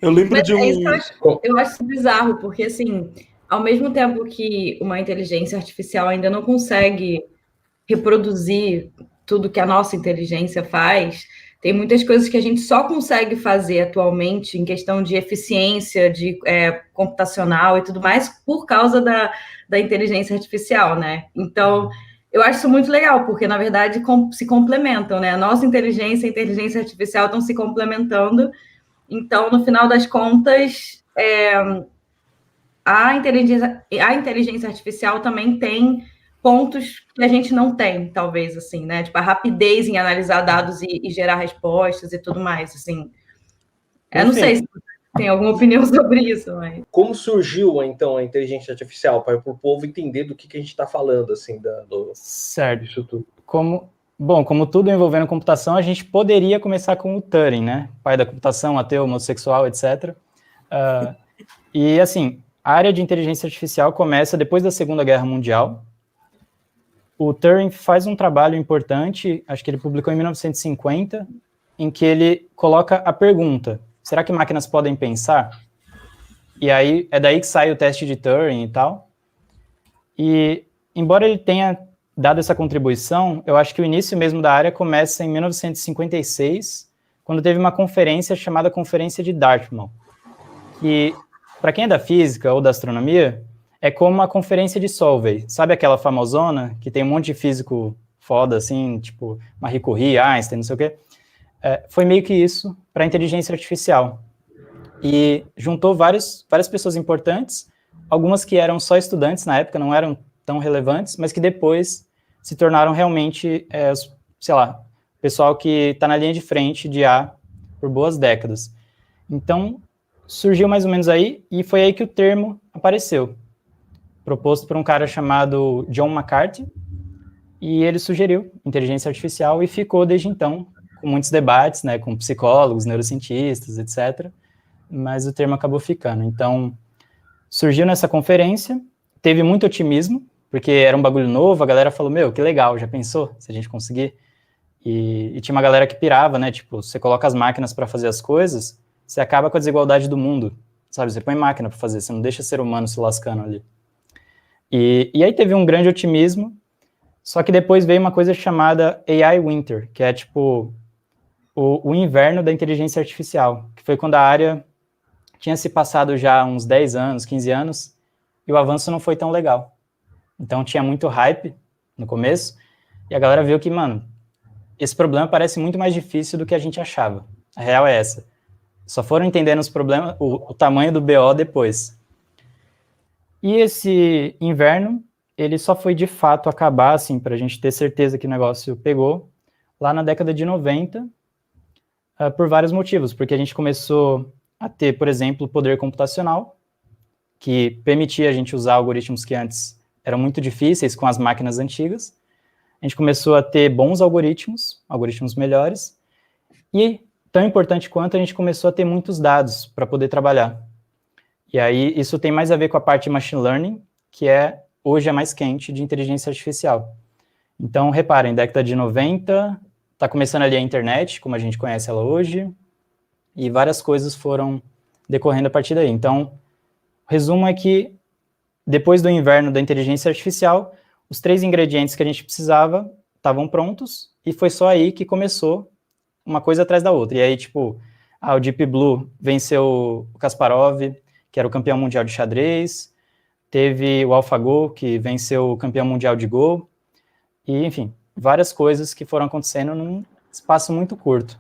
Eu lembro Mas de é isso que um. eu acho bizarro, porque, assim, ao mesmo tempo que uma inteligência artificial ainda não consegue reproduzir tudo que a nossa inteligência faz, tem muitas coisas que a gente só consegue fazer atualmente em questão de eficiência, de computacional e tudo mais, por causa da inteligência artificial, né? Então, eu acho isso muito legal, porque, na verdade, se complementam, né? A nossa inteligência e a inteligência artificial estão se complementando. Então, no final das contas, a inteligência artificial também tem pontos que a gente não tem, talvez, assim, né? Tipo, a rapidez em analisar dados e gerar respostas e tudo mais, assim. Eu não sei se Perfeito. tem alguma opinião sobre isso, mas... Como surgiu, então, a inteligência artificial? Para o povo entender do que a gente está falando, assim, Certo. disso tudo. Como tudo envolvendo computação, a gente poderia começar com o Turing, né? Pai da computação, ateu, homossexual, etc. E, assim, a área de inteligência artificial começa depois da Segunda Guerra Mundial. O Turing faz um trabalho importante, acho que ele publicou em 1950, em que ele coloca a pergunta: será que máquinas podem pensar? E aí, é daí que sai o teste de Turing e tal. E, embora ele tenha dado essa contribuição, eu acho que o início mesmo da área começa em 1956, quando teve uma conferência chamada Conferência de Dartmouth, que, para quem é da física ou da astronomia, é como a conferência de Solvay. Sabe aquela famosona, que tem um monte de físico foda, assim, tipo Marie Curie, Einstein, não sei o quê? Foi meio que isso para a inteligência artificial. E juntou várias pessoas importantes, algumas que eram só estudantes na época, não eram tão relevantes, mas que depois se tornaram realmente, sei lá, pessoal que está na linha de frente de IA por boas décadas. Então, surgiu mais ou menos aí, e foi aí que o termo apareceu, proposto por um cara chamado John McCarthy, e ele sugeriu inteligência artificial e ficou desde então, com muitos debates, né, com psicólogos, neurocientistas, etc., mas o termo acabou ficando. Então, surgiu nessa conferência, teve muito otimismo, porque era um bagulho novo, a galera falou, meu, que legal, já pensou se a gente conseguir? E tinha uma galera que pirava, né, tipo, você coloca as máquinas para fazer as coisas, você acaba com a desigualdade do mundo, sabe? Você põe máquina para fazer, você não deixa ser humano se lascando ali. E aí teve um grande otimismo, só que depois veio uma coisa chamada AI Winter, que é tipo o inverno da inteligência artificial, que foi quando a área tinha se passado já uns 10 anos, 15 anos, e o avanço não foi tão legal. Então tinha muito hype no começo, e a galera viu que, mano, esse problema parece muito mais difícil do que a gente achava. A real é essa. Só foram entendendo os problemas, o tamanho do BO depois. E esse inverno, ele só foi de fato acabar, assim, para a gente ter certeza que o negócio pegou, lá na década de 90, por vários motivos. Porque a gente começou a ter, por exemplo, poder computacional, que permitia a gente usar algoritmos que antes eram muito difíceis com as máquinas antigas. A gente começou a ter bons algoritmos melhores, e, tão importante quanto, a gente começou a ter muitos dados para poder trabalhar. E aí, isso tem mais a ver com a parte de machine learning, que hoje é mais quente, de inteligência artificial. Então, reparem, década de 90, está começando ali a internet, como a gente conhece ela hoje, e várias coisas foram decorrendo a partir daí. Então, o resumo é que, depois do inverno da inteligência artificial, os 3 ingredientes que a gente precisava estavam prontos, e foi só aí que começou uma coisa atrás da outra. E aí, tipo, o Deep Blue venceu o Kasparov, que era o campeão mundial de xadrez, teve o AlphaGo, que venceu o campeão mundial de Go, e, enfim, várias coisas que foram acontecendo num espaço muito curto.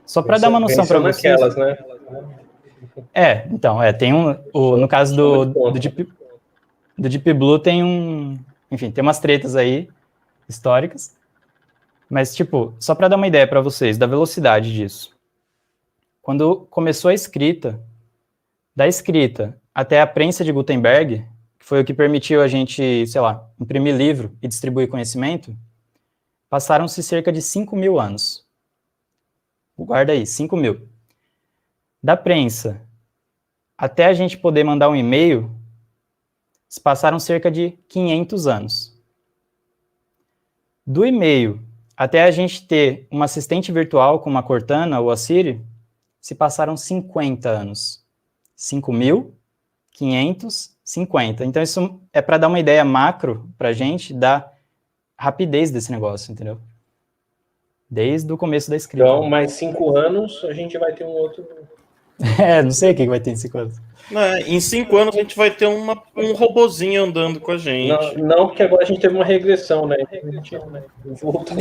Só para dar uma noção para vocês... naquelas, né? Então, tem no caso do Deep Blue tem enfim, tem umas tretas aí, históricas, mas, tipo, só para dar uma ideia para vocês da velocidade disso. Quando começou a escrita, da escrita até a prensa de Gutenberg, que foi o que permitiu a gente, sei lá, imprimir livro e distribuir conhecimento, passaram-se cerca de 5.000 anos. Guarda aí, 5.000. Da prensa até a gente poder mandar um e-mail, se passaram cerca de 500 anos. Do e-mail até a gente ter uma assistente virtual como a Cortana ou a Siri, se passaram 50 anos. 5.550. Então, isso é para dar uma ideia macro para a gente da rapidez desse negócio, entendeu? Desde o começo da escrita. Então, mais 5 anos, a gente vai ter um outro... Não sei o que vai ter em 5 anos. Em 5 anos, a gente vai ter um robozinho andando com a gente. Não, porque agora a gente teve uma regressão, né? Voltou.